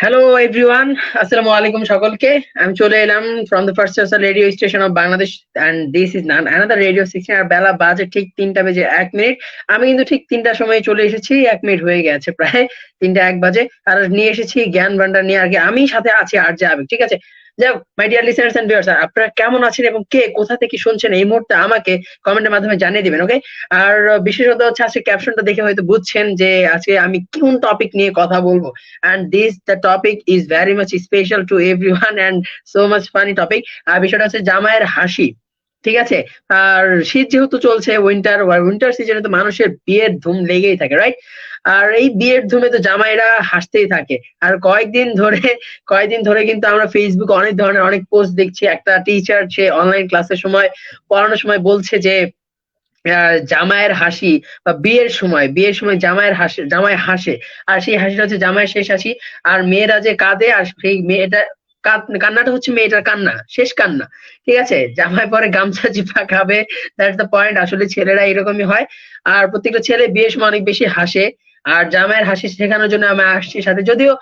Hello everyone, আসসালামু আলাইকুম সকলকে। আমি চলে এলাম from the first social radio station of Bangladesh and this is none another radio station. আর বেলা বাজে ঠিক 3টা বেজে 1 মিনিট। আমি কিন্তু ঠিক 3টার সময় চলে এসেছি, 1 মিনিট হয়ে গেছে প্রায় 3টা 1 বাজে। আর নিয়ে এসেছি জ্ঞান ভান্ডার নিয়ে। আর কি আমি সাথে আছি আরজে আবেগ, ঠিক আছে? যাই হোক, my dear listeners and viewers, আপনারা কেমন আছেন এবং কে কোথা থেকে শুনছেন এই মুহূর্তে আমাকে কমেন্টের মাধ্যমে জানিয়ে দিবেন, ওকে? আর বিশেষত হচ্ছে আজকে ক্যাপশনটা দেখে হয়তো বুঝছেন যে আজকে আমি কোন টপিক নিয়ে কথা বলবো। And this the topic is very much special to everyone and so much funny topic. আর বিষয়টা হচ্ছে জামাইয়ের হাসি, ঠিক আছে? আর শীত যেহেতু চলছে, উইন্টার সিজনে তো মানুষের বিয়ের ধুম লেগেই থাকে, রাইট? আর এই বিয়ের ধুমে তো জামাইরা হাসতেই থাকে। আর কয়েকদিন ধরে কিন্তু আমরা ফেসবুকে অনেক ধরনের অনেক পোস্ট দেখছি। একটা টিচার সে অনলাইন ক্লাসের সময় পড়ানোর সময় বলছে যে জামাইয়ের হাসি বা বিয়ের সময় জামাই হাসে। আর সেই হাসিটা হচ্ছে জামাইয়ের শেষ হাসি। আর মেয়েরা যে কাঁদে, আর সেই মেয়েটা কান্নাটা হচ্ছে মেয়েটার কান্না, শেষ কান্না। ঠিক আছে? জামাই পরে গামছা চিপা খাবে। That's the point. আসলে ছেলেরা এরকমই হয়। আর প্রত্যেকটা ছেলে বিয়ের সময় অনেক বেশি হাসে। আর জামাইয়ের হাসি শেখানোর জন্য আমি আসছি সাথে। যদিও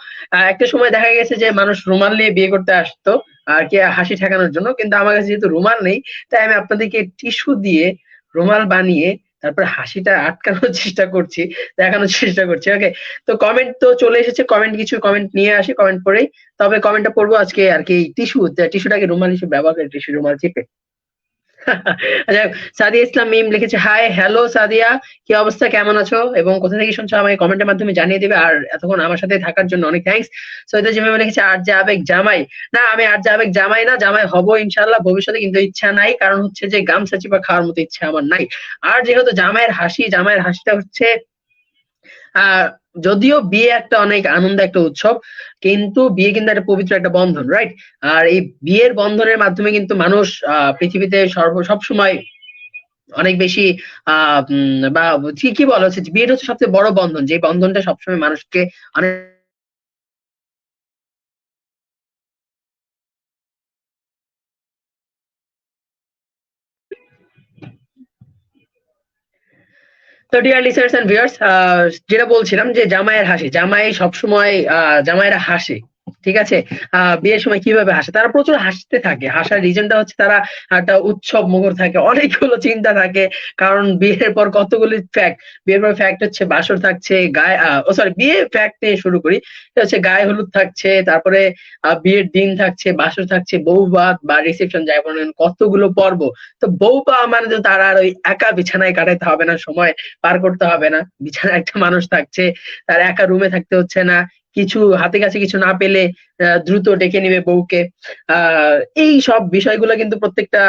একটা সময় দেখা গেছে যে মানুষ রুমাল নিয়ে বিয়ে করতে আসতো আর কি হাসি ঠেকানোর জন্য। কিন্তু আমার কাছে যেহেতু রুমাল নেই, তাই আমি আপনাদেরকে টিস্যু দিয়ে রুমাল বানিয়ে তারপর হাসিটা আটকানোর চেষ্টা করছি, দেখানোর চেষ্টা করছি। ওকে? তো কমেন্ট তো চলে এসেছে। কিছু কমেন্ট নিয়ে আসি, কমেন্ট পড়েই। তবে কমেন্টটা পড়বো আজকে আরকি টিস্যুটাকে রুমাল হিসেবে ব্যবহার করে টিস্যু রুমাল চিপে। যাই হোক, সাদিয়া ইসলাম মিম লিখেছে, হাই হ্যালো সাদিয়া, কি অবস্থা, কেমন আছো এবং কোথা থেকে শুনছো আমাকে কমেন্টের মাধ্যমে জানিয়ে দিবে। আর এতক্ষণ আমার সাথে থাকার জন্য অনেক থ্যাঙ্কস। সৈয়দা জিমিমা লিখেছে, আরজে আবেগ জামাই। না, আমি আরজে আবেগ জামাই না, জামাই হব ইনশাআল্লাহ ভবিষ্যতে, কিন্তু ইচ্ছা নাই। কারণ হচ্ছে যে গামছা চিপা খাওয়ার মতো ইচ্ছা আমার নাই। আর যেহেতু জামাইয়ের হাসিটা হচ্ছে আহ যদিও বিয়ে একটা অনেক আনন্দ একটা উৎসব, কিন্তু বিয়ে কিন্তু একটা পবিত্র একটা বন্ধন, রাইট? আর এই বিয়ের বন্ধনের মাধ্যমে কিন্তু মানুষ পৃথিবীতে সবসময় অনেক বেশি বা কি বলা হচ্ছে, বিয়েটা হচ্ছে সবচেয়ে বড় বন্ধন, যে বন্ধনটা সবসময় মানুষকে অনেক। তো ডিয়ার লিসেনার্স এন্ড ভিউয়ার্স, যেটা বলছিলাম যে জামাই সবসময় জামাইরা হাসে, ঠিক আছে? বিয়ের সময় কিভাবে হাসে, তারা প্রচুর হাসতে থাকে। হাসার রিজনটা হচ্ছে তারা একটা উৎসব মুখর থাকে, অনেকগুলো চিন্তা থাকে। কারণ বিয়ের পর ফ্যাক্ট হচ্ছে বাসর থাকছে, গায়ে সরি, বিয়ে ফ্যাক্ট নিয়ে শুরু করি। এটা হচ্ছে গায়ে হলুদ থাকছে, তারপরে বিয়ের দিন থাকছে, বাসর থাকছে, বৌভাত বা রিসেপশন যাই বলেন, কতগুলো পর্ব। তো বউ পাওয়া মানে তো তার আর ওই একা বিছানায় কাটাতে হবে না, সময় পার করতে হবে না। বিছানায় একটা মানুষ থাকছে, তার একা রুমে থাকতে হচ্ছে না। কিছু হাতে কাছে কিছু না পেলে দ্রুত ডেকে নিবে বউকে। আহ এই সব বিষয়গুলো কিন্তু প্রত্যেকটা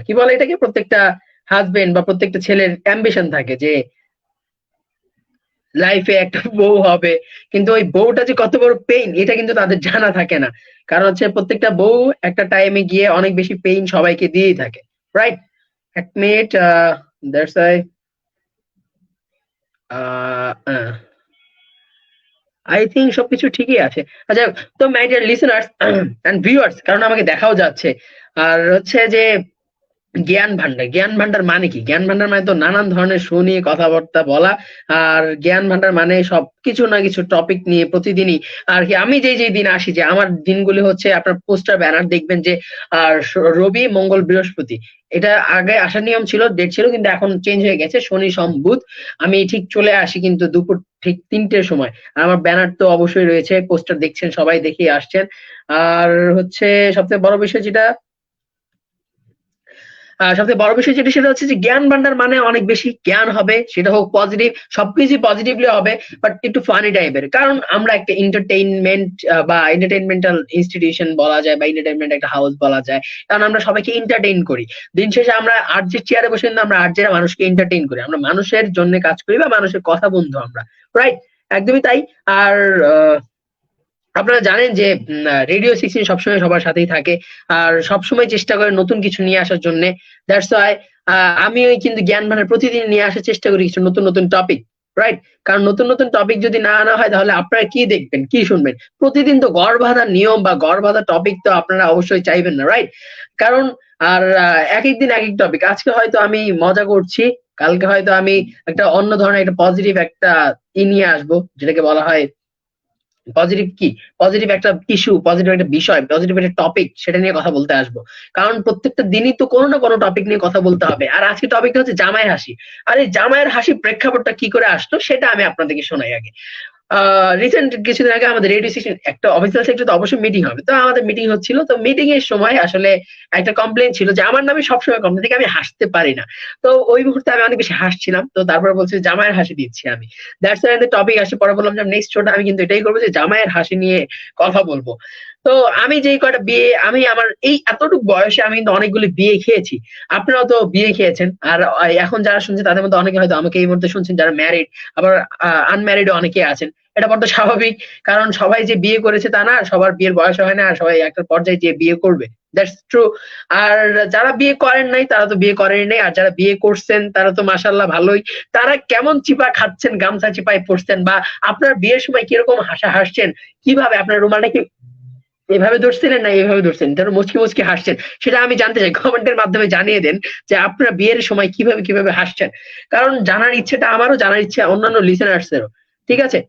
কি বলে এটাকে, প্রত্যেকটা হাজবেন্ড বা প্রত্যেকটা ছেলের অ্যাম্বিশন থাকে যে লাইফে একটা বউ হবে। কিন্তু ওই বউটা যে কত বড় পেইন, এটা কিন্তু তাদের জানা থাকে না। কারণ হচ্ছে প্রত্যেকটা বউ একটা টাইমে গিয়ে অনেক বেশি পেইন সবাইকে দিয়েই থাকে, রাইট? এক minute, that's I I think সবকিছু ঠিকই আছে। আচ্ছা, তো my dear listeners and viewers, কারণ আমাকে দেখাও যাচ্ছে। আর হচ্ছে যে জ্ঞান ভান্ডার মানে কি? জ্ঞান ভান্ডার মানে তো নানান ধরনের শো নিয়ে কথাবার্তা বলা। আর জ্ঞান ভান্ডার মানে সবকিছু না কিছু টপিক নিয়ে প্রতিদিনই আর কি। আমি যেই দিন আসি, যে আমার দিনগুলি হচ্ছে আপনার পোস্টার ব্যানার দেখবেন যে রবি মঙ্গল বৃহস্পতি, এটা আগে আসার নিয়ম ছিল, ডেট ছিল, কিন্তু এখন চেঞ্জ হয়ে গেছে শনি সোম বুধ। আমি ঠিক চলে আসি কিন্তু দুপুর ঠিক 3টের সময়। আর আমার ব্যানার তো অবশ্যই রয়েছে, পোস্টার দেখছেন, সবাই দেখেই আসছেন। আর হচ্ছে সবথেকে বড় বিষয় যেটা সবথেকে বড় বিষয় যেটা, সেটা হচ্ছে যে জ্ঞান ভান্ডার মানে অনেক বেশি জ্ঞান হবে, সেটা হোক পজিটিভ, সবকিছুই পজিটিভলি হবে, বাট একটু ফানি টাইপের। কারণ আমরা একটা বা এন্টারটেইনমেন্টাল ইনস্টিটিউশন বলা যায়, বা এন্টারটেইনমেন্ট একটা হাউস বলা যায়। কারণ আমরা সবাইকে এন্টারটেইন করি। দিন শেষে আমরা আরজে চেয়ারে বসে কিন্তু আমরা আরজেরা মানুষকে এন্টারটেইন করি। আমরা মানুষের জন্য কাজ করি বা মানুষের কথা বন্ধু আমরা, রাইট? একদমই তাই। আর আপনারা জানেন যে রেডিও 16 সবসময় সবার সাথেই থাকে। আর সবসময় চেষ্টা করে নতুন কিছু নিয়ে আসার জন্য। দ্যাটস ওয়াই আমি ওই কিন্তু জ্ঞান ভান্ডার প্রতিদিন নিয়ে আসার চেষ্টা করি কিছু নতুন টপিক, রাইট? কারণ নতুন টপিক যদি না আনা হয়, তাহলে আপনারা কি দেখবেন, কি শুনবেন? প্রতিদিন তো গড় বাঁধা নিয়ম বা গড় বাঁধা টপিক তো আপনারা অবশ্যই চাইবেন না, রাইট? কারণ আর এক এক দিন এক এক টপিক। আজকে হয়তো আমি মজা করছি, কালকে হয়তো আমি একটা অন্য ধরনের একটা পজিটিভ একটা নিয়ে আসবো, যেটাকে বলা হয় পজিটিভ কি, পজিটিভ একটা ইস্যু, পজিটিভ একটা বিষয়, পজিটিভ একটা টপিক, সেটা নিয়ে কথা বলতে আসবো। কারণ প্রত্যেকটা দিনই তো কোনো না কোনো টপিক নিয়ে কথা বলতে হবে। আর আজকে টপিকটা হচ্ছে জামাইয়ের হাসি। আর এই জামাইয়ের হাসি প্রেক্ষাপটটা কি করে আসলো সেটা আমি আপনাদেরকে শোনাই আগে। রিসেন্ট কিছুদিন আগে আমাদের রেডিও স্টেশন একটা অফিসিয়াল সেক্টরে অবশ্যই মিটিং হবে, তো আমাদের মিটিং হচ্ছিল। তো মিটিং এর সময় আসলে একটা কমপ্লেন ছিল যে আমার নামে সবসময় কমপ্লেন থেকে আমি হাসতে পারি না। তো ওই মুহূর্তে আমি অনেক বেশি হাসছিলাম, তো তারপর বলছি জামাইয়ের হাসি দিচ্ছি আমি। দ্যাটস ওয়াই টপিক আসে। পরে বললাম যে নেক্সট শোটা আমি কিন্তু এটাই করবো যে জামাইয়ের হাসি নিয়ে কথা বলবো। তো আমি যেই কয়টা বিয়ে, আমি আমার এই এতটুকু বয়সে আমি কিন্তু অনেকগুলি বিয়ে খেয়েছি। আপনারাও তো বিয়ে খেয়েছেন। আর এখন যারা শুনছেন তাদের মধ্যে অনেকে হয়তো আমাকে এই মুহূর্তে শুনছেন যারা ম্যারিড, আবার আনম্যারিডও অনেকে আছেন। এটা বড্ড স্বাভাবিক, কারণ সবাই যে বিয়ে করেছে তা না, সবার বিয়ের বয়স হয় না, আর সবাই একটা পর্যায়ে যে বিয়ে করবে, দ্যাটস ট্রু। আর যারা বিয়ে করেন নাই তারা তো বিয়ে করেনি নাই, আর যারা বিয়ে করছেন তারা তো মাশাআল্লাহ ভালোই। তারা কেমন চিপা খাচ্ছেন, গামছা চিপায় পড়ছেন, বা আপনার বিয়ের সময় কিরকম হাসা হাসছেন, কিভাবে আপনার রুমালটা কি এভাবে ধরছিলেন না এভাবে ধরছেন, তারা মুচকি মুচকি হাসছেন, সেটা আমি জানতে চাই। কমেন্টের মাধ্যমে জানিয়ে দেন যে আপনার বিয়ের সময় কিভাবে কিভাবে হাসছেন। কারণ জানার ইচ্ছেটা আমারও, জানার ইচ্ছে অন্যান্য লিসেনার্সেরও। ঠিক আছে?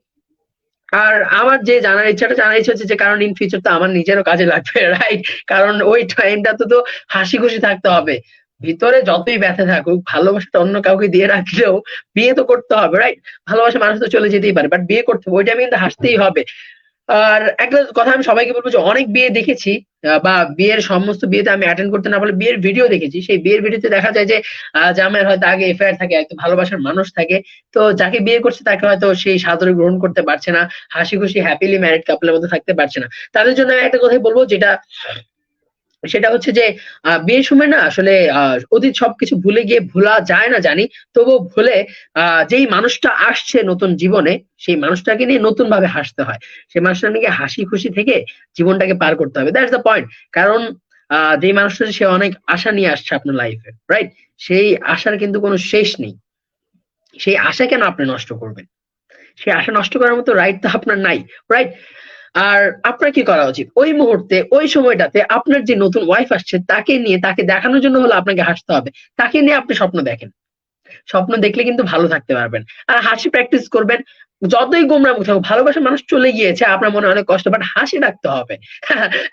আর আমার যে জানার ইচ্ছা হচ্ছে যে, কারণ ইন ফিউচার তো আমার নিজেরও কাজে লাগবে, রাইট? কারণ ওই টাইমটা তো হাসি খুশি থাকতে হবে। ভিতরে যতই ব্যথা থাকুক, ভালোবাসাটা অন্য কাউকে দিয়ে রাখলেও বিয়ে তো করতে হবে, রাইট? ভালোবাসা মানুষ তো চলে যেতেই পারে, বাট বিয়ে করতে হবে, ওই টাইমে কিন্তু হাসতেই হবে। আর একটা কথা আমি সবাইকে বলবো যে অনেক বিয়ে দেখেছি, বা বিয়ের সমস্ত বিয়েতে আমি অ্যাটেন্ড করতে না পারলে বিয়ের ভিডিও দেখেছি। সেই বিয়ের ভিডিওতে দেখা যায় যে জামাইয়ের হয়তো আগে এফআইআর থাকে, একটু ভালোবাসার মানুষ থাকে। তো যাকে বিয়ে করছে তাকে হয়তো সেই সাদরে গ্রহণ করতে পারছে না, হাসি খুশি হ্যাপিলি ম্যারিড কাপলের মধ্যে থাকতে পারছে না। তাদের জন্য আমি একটা কথাই বলবো, যেটা সেটা হচ্ছে যে বিয়ের সময় না আসলে অতীত সবকিছু ভুলে গিয়ে, ভোলা যায় না জানি, তবুও ভুলে যেই মানুষটা আসছে নতুন জীবনে, সেই মানুষটাকে নিয়ে নতুন ভাবে হাসতে হয়। সেই মানুষটা নিয়ে হাসি খুশি থেকে জীবনটাকে পার করতে হবে। That's the point. কারণ যেই মানুষটা সে অনেক আশা নিয়ে আসছে আপনার লাইফে, রাইট? সেই আশার কিন্তু কোনো শেষ নেই। সেই আশা কেন আপনি নষ্ট করবেন? সেই আশা নষ্ট করার মতো রাইট তো আপনার নাই, রাইট? আর আপনার কি করা উচিত? ওই মুহূর্তে, ওই সময়টাতে আপনার যে নতুন ওয়াইফ আসছে তাকে নিয়ে, তাকে দেখানোর জন্য হলো আপনাকে হাসতে হবে। তাকে নিয়ে আপনি স্বপ্ন দেখেন। স্বপ্ন দেখলে কিন্তু ভালো থাকতে পারবেন। আর হাসি প্র্যাকটিস করবেন। যতই গোমরা মুখ থাকুক, ভালোবাসার মানুষ চলে গিয়েছে, আপনার মনে অনেক কষ্ট, বাট হাসি রাখতে হবে।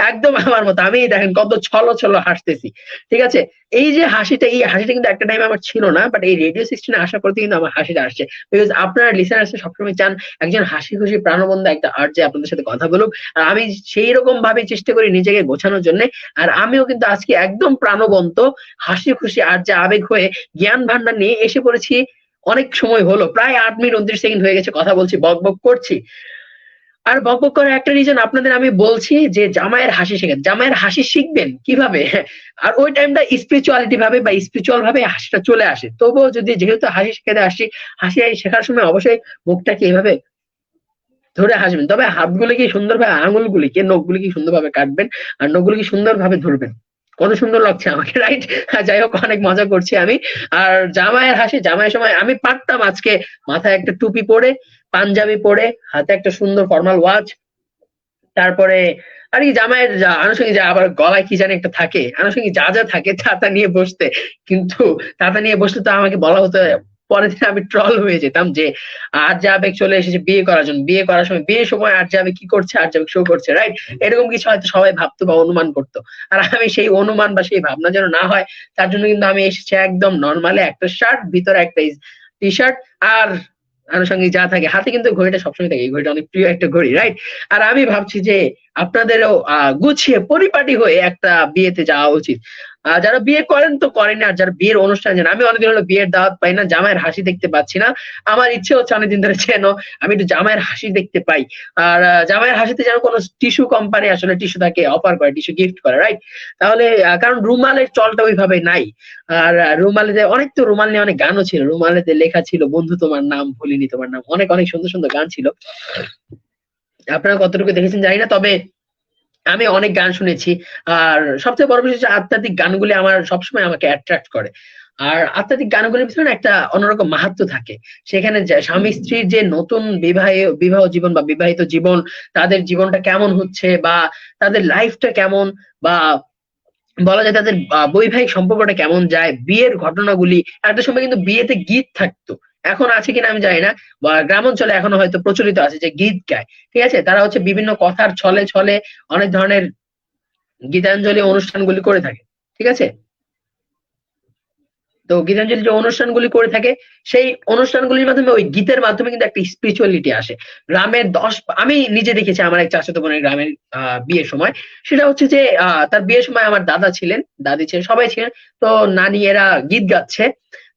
একদম আমার মতো। আমি দেখেন কত ছলো ছলো হাসতেছি। ঠিক আছে? এই যে হাসিটা, এই হাসিটা কিন্তু একটা টাইমে আমার ছিল না, বাট এই রেডিও 16 এ আসার পর থেকে কিন্তু আমার হাসিটা আসছে। বিকজ আপনারা লিসেনার্স সবসময় চান একজন হাসি খুশি প্রাণবন্ত একটা আরজে আপনাদের সাথে কথা বলুক। আর আমি সেই রকম ভাবে চেষ্টা করি নিজেকে গোছানোর জন্য। আর আমিও কিন্তু আজকে একদম প্রাণবন্ত, হাসি খুশি আরজে আবেগ হয়ে জ্ঞান ভান্ডার নিয়ে এসে পড়েছি। অনেক সময় হলো, প্রায় 8 মিনিট 29 সেকেন্ড হয়ে গেছে কথা বলছি, বকবক করছি। আর বকবক করার একটা রিজন আপনাদের আমি বলছি যে জামাইয়ের হাসি শেখেন। জামাইয়ের হাসি শিখবেন কিভাবে? আর ওই টাইমটা স্পিরিচুয়ালিটি ভাবে বা স্পিরিচুয়াল ভাবে হাসিটা চলে আসে। তবুও যদি, যেহেতু হাসি শেখাতে আসছি, হাসি শেখার সময় অবশ্যই মুখটাকে এভাবে ধরে হাসবেন। তবে হাতগুলিকে সুন্দরভাবে, আঙুলগুলিকে, নখগুলিকে সুন্দরভাবে কাটবেন, আর নখগুলিকে সুন্দরভাবে ধরবেন। কত সুন্দর লাগছে আমাকে, রাইট? যাই হোক, অনেক মজা করছি আমি। আর জামাইয়ের হাসি, জামাইয়ের সময় আমি পারতাম আজকে মাথায় একটা টুপি পরে, পাঞ্জাবি পরে, হাতে একটা সুন্দর ফর্মাল ওয়াচ, তারপরে আর কি জামাইয়ের যা আনুষঙ্গিক, যা আবার গলায় কি জানি একটা থাকে, আনুষঙ্গিক যা যা থাকে তা নিয়ে বসতে। কিন্তু তা নিয়ে বসলে তো আমাকে বলা হতো, পরের দিন আমি ট্রল হয়ে যেতাম যে আরজে আবেগ চলে এসেছে বিয়ে করার জন্য। বিয়ে করার সময়, বিয়ের সময় আরজে আবেগ কি করছে, আরজে আবেগ শো করছে, রাইট? এরকম কিছু হয়তো সবাই ভাবতো বা অনুমান করতো। আর আমি সেই অনুমান বা সেই ভাবনা যেন না হয়, তার জন্য কিন্তু আমি এসেছি একদম নরমালি একটা শার্ট, ভিতরে একটা টি শার্ট, আর আনুষঙ্গিক যা থাকে। হাতে কিন্তু ঘড়িটা সবসময় থাকে, এই ঘড়িটা অনেক প্রিয় একটা ঘড়ি, রাইট? আর আমি ভাবছি যে আপনাদেরও গুছিয়ে পরিপাটি হয়ে একটা বিয়েতে যাওয়া উচিত। যারা বিয়ে করেন তো করেন, আর যারা বিয়ের অনুষ্ঠান জানেন, আমি অনেকদিন হলো বিয়ের দাওয়াত পাই না, জামাইয়ের হাসি দেখতে পাচ্ছি না। আমার ইচ্ছে হচ্ছে অনেকদিন ধরে যেন আমি একটু জামাইয়ের হাসি দেখতে পাই। আর জামাইয়ের হাসিতে যেন কোনো টিস্যু কোম্পানি আসলে টিস্যু তাকে অফার করে, টিস্যু গিফট করে, রাইট? তাহলে কারণ রুমালের চলটা ওইভাবে নাই। আর রুমালেতে অনেক, তো রুমাল নিয়ে অনেক গানও ছিল, রুমালেতে লেখা ছিল বন্ধু তোমার নাম ভুলিনি তোমার নাম, অনেক অনেক সুন্দর সুন্দর গান ছিল। আপনারা কতটুকু দেখেছেন জানি না, তবে আমি অনেক গান শুনেছি। আর সবচেয়ে বড় বিষয় হচ্ছে আধ্যাত্মিক গানগুলি আমার সবসময় আমাকে অ্যাট্রাক্ট করে। আর আধ্যাত্মিক গানগুলির পিছনে একটা অন্যরকম মাহাত্ম্য থাকে। সেখানে স্বামী স্ত্রীর যে নতুন বিবাহ জীবন বা বিবাহিত জীবন, তাদের জীবনটা কেমন হচ্ছে, বা তাদের লাইফটা কেমন, বা বলা যায় তাদের বৈবাহিক সম্পর্কটা কেমন যায়, বিয়ের ঘটনাগুলি। একটা সময় কিন্তু বিয়েতে গীত থাকতো, এখন আছে কিনা আমি জানি না, বা গ্রাম অঞ্চলে এখনো হয়তো প্রচলিত আছে যে গীত গায়। ঠিক আছে, তারা হচ্ছে বিভিন্ন কথার ছলে ছলে অনেক ধরনের গীতাঞ্জলি অনুষ্ঠানগুলি করে থাকে। ঠিক আছে, তো গীতাঞ্জলি যে অনুষ্ঠানগুলি করে থাকে, সেই অনুষ্ঠানগুলির মাধ্যমে ওই গীতের মাধ্যমে কিন্তু একটা স্পিরিচুয়ালিটি আসে। গ্রামের আমি নিজে দেখেছি আমার এক চাচাতো বোনের গ্রামের বিয়ের সময়। সেটা হচ্ছে যে তার বিয়ের সময় আমার দাদা ছিলেন, দাদি ছিলেন, সবাই ছিলেন। তো নানি এরা গীত গাচ্ছে,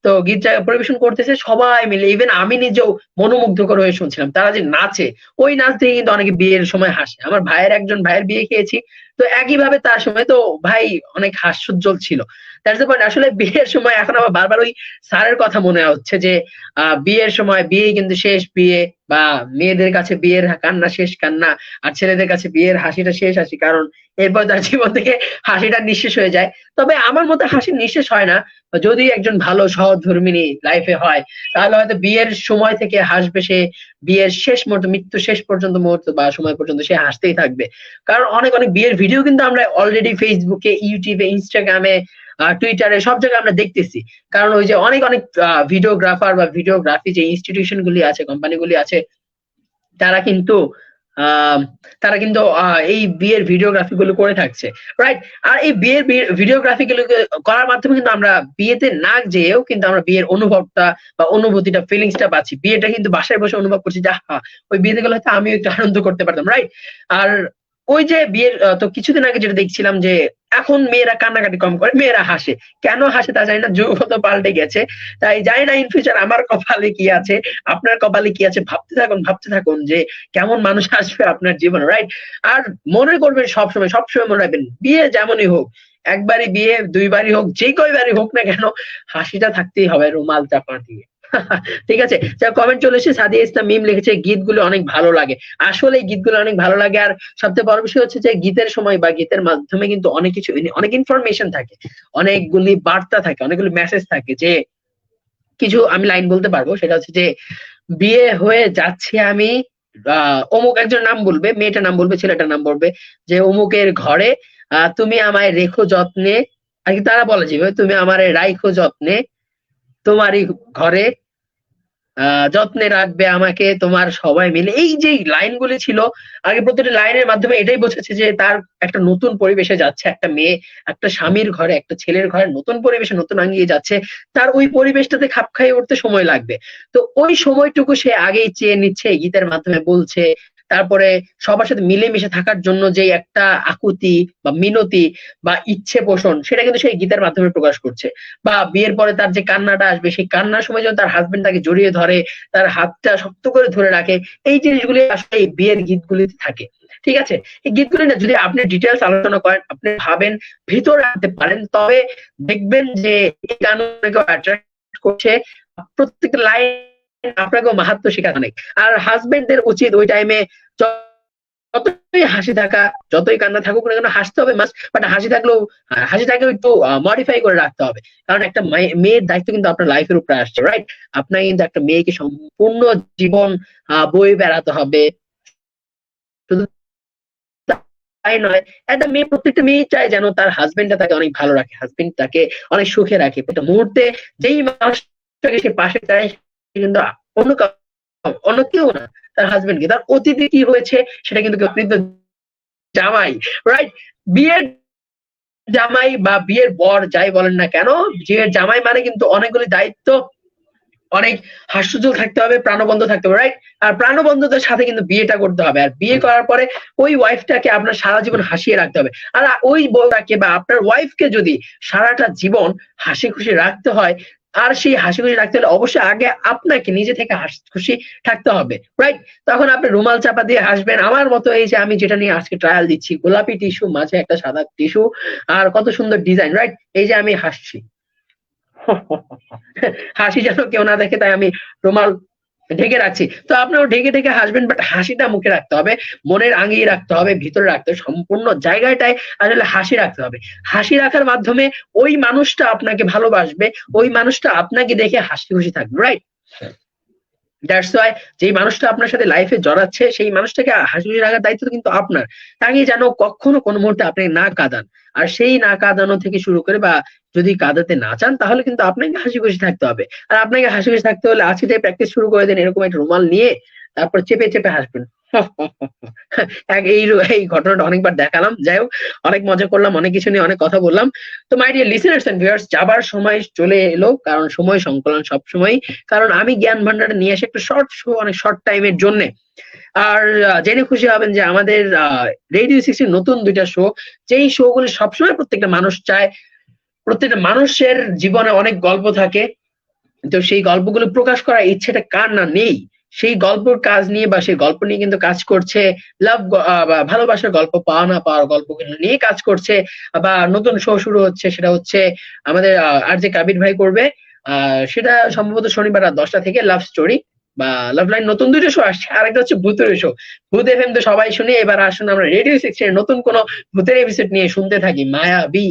তো গীত পরিবেশন করতেছে সবাই মিলে, ইভেন আমি নিজেও মনোমুগ্ধকর হয়ে শুনছিলাম। তারা যে নাচে, ওই নাচ দেখে কিন্তু অনেকে বিয়ের সময় হাসে। আমার একজন ভাইয়ের বিয়ে খেয়েছি, তো একইভাবে তার সময় তো ভাই অনেক হাস্যোজ্জ্বল ছিল। That's the point. আসলে বিয়ের সময় এখন আমার বারবার ওই স্যারের কথা মনে হচ্ছে যে বিয়ের সময় বিয়েই কিন্তু শেষ বিয়ে, বা মেয়েদের কাছে বিয়ের কান্না শেষ কান্না, আর ছেলেদের কাছে বিয়ের হাসিটা শেষ হাসি, কারণ এরপর তার জীবন থেকে হাসিটা নিঃশেষ হয়ে যায়। তবে আমার মতে হাসি নিঃশেষ হয় না, যদি একজন ভালো সহধর্মিণী লাইফে হয়, তাহলে হয়তো বিয়ের সময় থেকে হাসবে সে, বিয়ের শেষ মুহূর্ত, মৃত্যু শেষ পর্যন্ত মুহূর্ত বা সময় পর্যন্ত সে হাসতেই থাকবে। কারণ অনেক অনেক বিয়ের ভিডিও কিন্তু আমরা অলরেডি ফেসবুকে, ইউটিউবে, ইনস্টাগ্রামে, টুইটারে সব জায়গায় আমরা দেখতেছি। কারণ ওই যে অনেক অনেক ভিডিওগ্রাফার বা ভিডিওগ্রাফি যে ইনস্টিটিউশন গুলি আছে, কোম্পানিগুলি আছে, তারা কিন্তু আহ তারা কিন্তু এই বিয়ের ভিডিওগ্রাফি গুলো করে থাকছে, রাইট? আর এই বিয়ের ভিডিওগ্রাফি গুলো করার মাধ্যমে কিন্তু আমরা বিয়েতে না যেয়েও কিন্তু আমরা বিয়ের অনুভবটা বা অনুভূতিটা, ফিলিংসটা পাচ্ছি। বিয়েটা কিন্তু বাসায় বসে অনুভব করছি যে ওই বিয়েতে গেলে হয়তো আমিও একটু আনন্দ করতে পারতাম, রাইট? আর ওই যে বিয়ের তো কিছুদিন আগে যেটা দেখছিলাম যে এখন মেয়েরা কান্নাকাটি কম করে, মেয়েরা হাসে। কেন হাসে তা জানি না, যুগ তো পাল্টে গেছে। তাই জানি না ইন ফিউচার আমার কপালে কি আছে, আপনার কপালে কি আছে, ভাবতে থাকুন যে কেমন মানুষ আসবে আপনার জীবনে, রাইট? আর মনে করবেন সবসময়, সবসময় মনে রাখবেন, বিয়ে যেমনই হোক, একবারই বিয়ে, দুইবারই হোক, যে কয়বারই হোক না কেন, হাসিটা থাকতেই হবে রুমাল চাপা দিয়ে। ঠিক আছে, যা কমেন্ট চলে এসেছে, সাদিয়া ইসলাম মিম লিখেছে গীতগুলো অনেক ভালো লাগে। আসলে এই গীতগুলো অনেক ভালো লাগে। আর সবচেয়ে বড় বিষয় হচ্ছে যে গীতের সময় বা গীতের মাধ্যমে কিন্তু অনেক কিছু, অনেক ইনফরমেশন থাকে, অনেকগুলি বার্তা থাকে, অনেকগুলি মেসেজ থাকে। যে কিছু আমি লাইন বলতে পারবো, সেটা হচ্ছে যে বিয়ে হয়ে যাচ্ছি আমি, অমুক একজন নাম বলবে, মেয়েটার নাম বলবে, ছেলেটার নাম বলবে, যে অমুকের ঘরে তুমি আমায় রেখো যত্নে, আর কি তারা বলে যে তুমি আমারে রাইখো যত্নে, তোমারই ঘরে যত্নে রাখবে আমাকে তোমার সবাই মিলে। এই যে লাইনগুলি ছিল, আগে প্রতিটা লাইনের মাধ্যমে এটাই বোঝাচ্ছে যে তার একটা নতুন পরিবেশে যাচ্ছে, একটা মেয়ে একটা স্বামীর ঘরে, একটা ছেলের ঘরে নতুন পরিবেশে, নতুন আঙ্গিয়ে যাচ্ছে। তার ওই পরিবেশটাতে খাপ খাইয়ে উঠতে সময় লাগবে। তো ওই সময়টুকু সে আগেই চেয়ে নিচ্ছে, গীতের মাধ্যমে বলছে। তারপরে সবার সাথে মিলেমিশে থাকার জন্য যে একটা আকুতি বা মিনতি বা ইচ্ছে পোষণ, সেটা কিন্তু সেই গীতের মাধ্যমে প্রকাশ করছে। বা বিয়ের পরে তার যে কান্নাটা আসবে, সেই কান্নার সময় যখন তার হাজবেন্ড তাকে জড়িয়ে ধরে, তার হাতটা শক্ত করে ধরে রাখে, এই জিনিসগুলি আসলে এই বিয়ের গীতগুলিতে থাকে। ঠিক আছে, এই গীতগুলি না যদি আপনি ডিটেলস আলোচনা করেন, আপনি ভাবেন, ভিতরে আনতে পারেন, তবে দেখবেন যে এই গান অ্যাট্রাক্ট করছে। প্রত্যেকটা লাইন আপনাকেও মাহাত্ম শেখাতে অনেক। আর হাজবেন্ডদের উচিত ওই টাইমে যতই হাসি থাকা, যতই কান্না থাকুক না কেন, হাসতে হবে মাস্ট। বাট হাসিটাকেও একটু মডিফাই করে রাখতে হবে। কারণ একটা মেয়ের দায়িত্ব কিন্তু আপনার লাইফের উপরে আসছে, রাইট? আপনার কিন্তু একটা মেয়েকে সম্পূর্ণ জীবন বয়ে বেড়াতে হবে। শুধু তাই নয়, একটা মেয়ে, প্রত্যেকটা মেয়ে চায় যেন তার হাজবেন্ডটা তাকে অনেক ভালো রাখে, হাজবেন্ড তাকে অনেক সুখে রাখে। প্রত্যেকটা মুহূর্তে যেই মানুষটাকে সে পাশে চায়, সে কিন্তু অন্য অন্য কেউ না, তার হাজবেন্ডকে। তার অতীতে কি হয়েছে সেটা কিন্তু জামাই, রাইট? বিয়ের জামাই বা বিয়ের বর যাই বলেন না কেন, বিয়ের জামাই মানে কিন্তু অনেকগুলি দায়িত্ব, অনেক হাস্যোজ্জ্বল থাকতে হবে, প্রাণবন্ত থাকতে হবে, রাইট? আর প্রাণবন্ততার সাথে কিন্তু বিয়েটা করতে হবে। আর বিয়ে করার পরে ওই ওয়াইফটাকে আপনার সারা জীবন হাসিয়ে রাখতে হবে। আর ওই বউটাকে বা আপনার ওয়াইফকে যদি সারাটা জীবন হাসি খুশি রাখতে হয়, আর সেই হাসি খুশি রাখতে হলে অবশ্যই আগে আপনাকে নিজে থেকে হাসি খুশি থাকতে হবে, রাইট? তখন আপনি রুমাল চাপা দিয়ে হাসবেন। আমার মতো এই যে আমি যেটা নিয়ে আজকে ট্রায়াল দিচ্ছি, গোলাপি টিস্যু, মাঝে একটা সাদা টিস্যু, আর কত সুন্দর ডিজাইন, রাইট? এই যে আমি হাসছি, হাসি যেন কেউ না দেখে, তাই আমি রুমাল ঢেকে রাখছি। তো আপনারও ঢেকে ঢেকে হাসবেন, বাট হাসিটা মুখে রাখতে হবে, মনের আঙিয়ে রাখতে হবে, ভিতরে রাখতে হবে, সম্পূর্ণ জায়গাটায় আসলে হাসি রাখতে হবে। হাসি রাখার মাধ্যমে ওই মানুষটা আপনাকে ভালোবাসবে, ওই মানুষটা আপনাকে দেখে হাসি খুশি থাকবে, রাইট? দ্যাটস ওয়াই যেই মানুষটা আপনার সাথে লাইফে জড়াচ্ছে সেই মানুষটাকে হাসি খুশি রাখার দায়িত্ব কিন্তু আপনার। তাকে যেন কখনো কোনো মুহূর্তে আপনি না কাঁদান। আর সেই না কাঁদানো থেকে শুরু করে বা যদি কাঁদাতে না চান তাহলে কিন্তু আপনাকে হাসি খুশি থাকতে হবে। আর আপনাকে হাসি খুশি থাকতে হলে আজকে থেকে প্র্যাকটিস শুরু করে দেন এরকম একটা রুমাল নিয়ে তারপর চেপে চেপে হাসবেন। এই ঘটনাটা অনেকবার দেখালাম। যাই হোক, অনেক মজা করলাম, অনেক কিছু নিয়ে অনেক কথা বললাম। তো my dear listeners and viewers, যাবার সময় চলে এলো, কারণ সময় সংকলন সবসময়। কারণ আমি জ্ঞান ভান্ডারটা নিয়ে আসি একটা শর্ট শো, অনেক শর্ট টাইমের জন্য। আর জেনে খুশি হবেন যে আমাদের রেডিও 60 নতুন 2টা শো, যেই শো গুলি সবসময় প্রত্যেকটা মানুষ চায়। প্রত্যেকটা মানুষের জীবনে অনেক গল্প থাকে, তো সেই গল্পগুলো প্রকাশ করার ইচ্ছেটা কার না নেই। সেই গল্পের কাজ নিয়ে বা সেই গল্প নিয়ে কিন্তু কাজ করছে লাভ, ভালোবাসার গল্প, পাওয়া না পাওয়ার গল্পগুলো নিয়ে কাজ করছে। বা নতুন শো শুরু হচ্ছে, সেটা হচ্ছে আমাদের আর যে কাবির ভাই করবে, সেটা সম্ভবত শনিবার রাত 10টা থেকে লাভ স্টোরি বা লাভ লাইন, নতুন 2টা শো আসছে। আর একটা হচ্ছে ভূতের শো। ভূত এফএম তো সবাই শুনি, এবার আসুন আমরা রেডিও 60 এর নতুন কোন ভূতের এপিসোড নিয়ে শুনতে থাকি মায়াবী।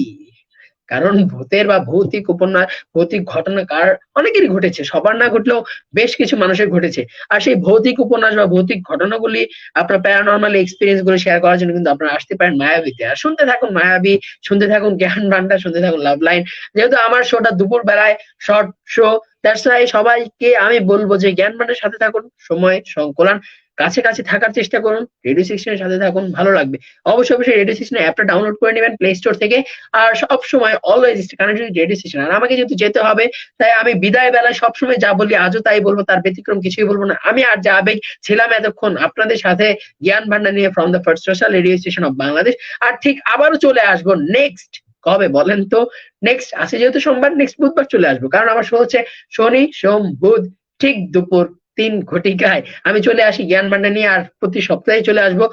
কারণ ভূতের বা ভৌতিক উপন্যাস, ভৌতিক ঘটনা কার অনেকেরই ঘটেছে, সবার না ঘটলেও বেশ কিছু মানুষের ঘটেছে। আর সেই ভৌতিক উপন্যাস বা ভৌতিক ঘটনাগুলি আপনার প্যারানরমাল এক্সপিরিয়েন্স গুলো শেয়ার করার জন্য কিন্তু আপনারা আসতে পারেন মায়াবীতে। আর শুনতে থাকুন মায়াবী, শুনতে থাকুন জ্ঞান ভান্ডার, শুনতে থাকুন লাভ লাইন। যেহেতু আমার শোটা দুপুর বেলায় শর্ট শো, দ্যাটস ওয়াই সবাইকে আমি বলবো যে জ্ঞান ভান্ডারের সাথে থাকুন, সময় সংকলন কাছে কাছে থাকার চেষ্টা করুন, রেডিও 60 এর সাথে থাকুন, ভালো লাগবে। অবশ্যই অবশ্যই রেডিও 60 অ্যাপটা ডাউনলোড করে নেবেন প্লে স্টোর থেকে। আর সব সময় অলওয়েজ কানেক্টেড রেডিও স্টেশন। আর আমাকে যেহেতু যেতে হবে, তাই আমি বিদায় বেলায় সবসময় যা বলি আজও তাই বলবো, তার ব্যতিক্রম কিছুই বলবো না। আমি আর যা আবেগ ছিলাম এতক্ষণ আপনাদের সাথে জ্ঞান ভান্ডার নিয়ে from the first social radio station of Bangladesh. আর ঠিক আবারও চলে আসবো নেক্সট, কবে বলেন তো? নেক্সট আসে যেহেতু সোমবার, নেক্সট বুধবার চলে আসবো, কারণ আমার শো হচ্ছে শনি সোম বুধ ঠিক দুপুর 3 ঘটিকায় আমি চলে আসি জ্ঞান ভান্ডার নিয়ে। আর প্রতি সপ্তাহে চলে আসবো।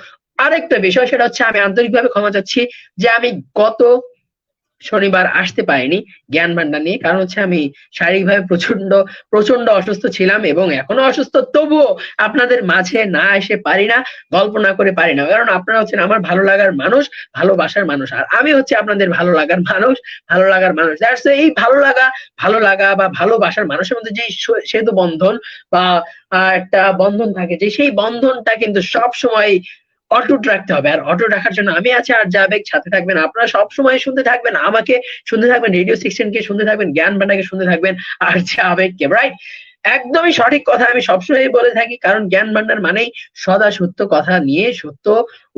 আরেকটা বিষয়, সেটা হচ্ছে আমি আন্তরিকভাবে ক্ষমা চাচ্ছি যে আমি গত শনিবার আসতে পারিনি জ্ঞান ভান্ডার নিয়ে। কারণ হচ্ছে আমি শারীরিকভাবে প্রচন্ড প্রচন্ড অসুস্থ ছিলাম এবং এখনো অসুস্থ, তবুও আপনাদের মাঝে না এসে পারি না, গল্প না করে পারি না। কারণ আপনারা হচ্ছেন আমার ভালো লাগার মানুষ, ভালোবাসার মানুষ, আর আমি হচ্ছে আপনাদের ভালো লাগার মানুষ, ভালো লাগার মানুষ। দ্যাটস এই ভালো লাগা বা ভালোবাসার মানুষের মধ্যে যে সেতু বন্ধন বা একটা বন্ধন থাকে, যে সেই বন্ধনটা কিন্তু সব সময় অটুট রাখতে হবে। আর অটুট রাখার জন্য আমি আছি, আর যাবেক সাথে থাকবেন। আপনারা সব সময় শুনতে থাকবেন আমাকে, শুনতে থাকবেন রেডিও 60 কে, শুনতে থাকবেন জ্ঞান ভান্ডারকে, শুনতে থাকবেন আর যাবেককে, রাইট? একদমই সঠিক কথা আমি সবসময় বলে থাকি, কারণ জ্ঞান ভান্ডার মানেই সদা সত্য কথা নিয়ে সত্য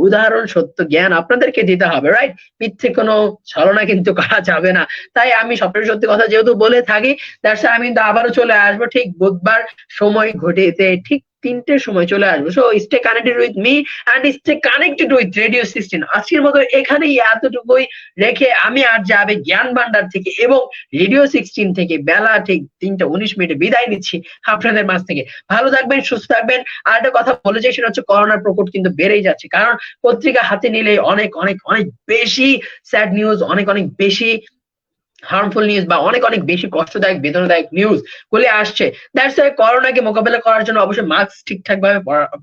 উদাহরণ, সত্য জ্ঞান আপনাদেরকে দিতে হবে, রাইট? মিথ্যে কোনো ছলনা কিন্তু করা যাবে না। তাই আমি সবসময় সত্যি কথা যেহেতু বলে থাকি, দ্যাটস আমি কিন্তু আবারও চলে আসবো ঠিক বুধবার সময় ঘটিতে ঠিক 3টের সময় চলে আসবো। So stay connected with me and stay connected with radio 60। আজকের মতো এখানেই এতটুকুই রেখে আমি আর যাবে জ্ঞান ভান্ডার থেকে এবং রেডিও 16 থেকে বেলা ঠিক 3:19 বিদায় নিচ্ছি আপনাদের মাঝ থেকে। ভালো থাকবেন, সুস্থ থাকবেন। আর একটা কথা বলে যাই, সেটা হচ্ছে করোনার প্রকোপ কিন্তু বেড়েই যাচ্ছে। কারণ পত্রিকা হাতে নিলে অনেক অনেক অনেক বেশি স্যাড নিউজ, অনেক অনেক বেশি হার্মফুল নিউজ বা অনেক অনেক বেশি কষ্টদায়ক বেদনাদায়ক নিউজ গুলি আসছে। দ্যাটস ওয়াই করোনাকে মোকাবেলা করার জন্য অবশ্যই মাস্ক ঠিকঠাক ভাবে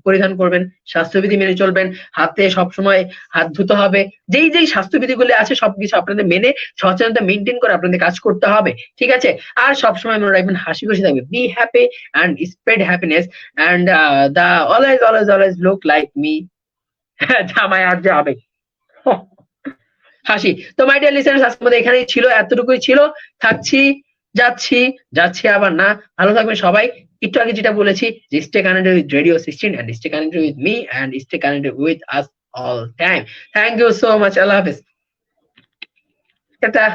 পরিধান করবেন, স্বাস্থ্যবিধি মেনে চলবেন, হাতে সবসময় হাত ধুতে হবে। যেই যেই স্বাস্থ্যবিধিগুলি আছে সবকিছু আপনাদের মেনে সচেতনতা মেনটেন করে আপনাদের কাজ করতে হবে, ঠিক আছে? আর সবসময় মনে রাখবেন হাসি খুশি থাকবে, be happy and spread happiness and the always always always look like me. জামাই আর যাবে হাসি। তো মাই ডিয়ার লিসেনার্স, আজকের মধ্যে এখানেই ছিল, এতটুকুই ছিল। থাকছি, যাচ্ছি, যাচ্ছি আবার না। ভালো থাকবেন সবাই। একটু আগে যেটা বলেছি যে stay connected with radio 16 and stay connected with me and stay connected with us all time. Thank you so much. আল্লাহ হাফেজ। টাটা।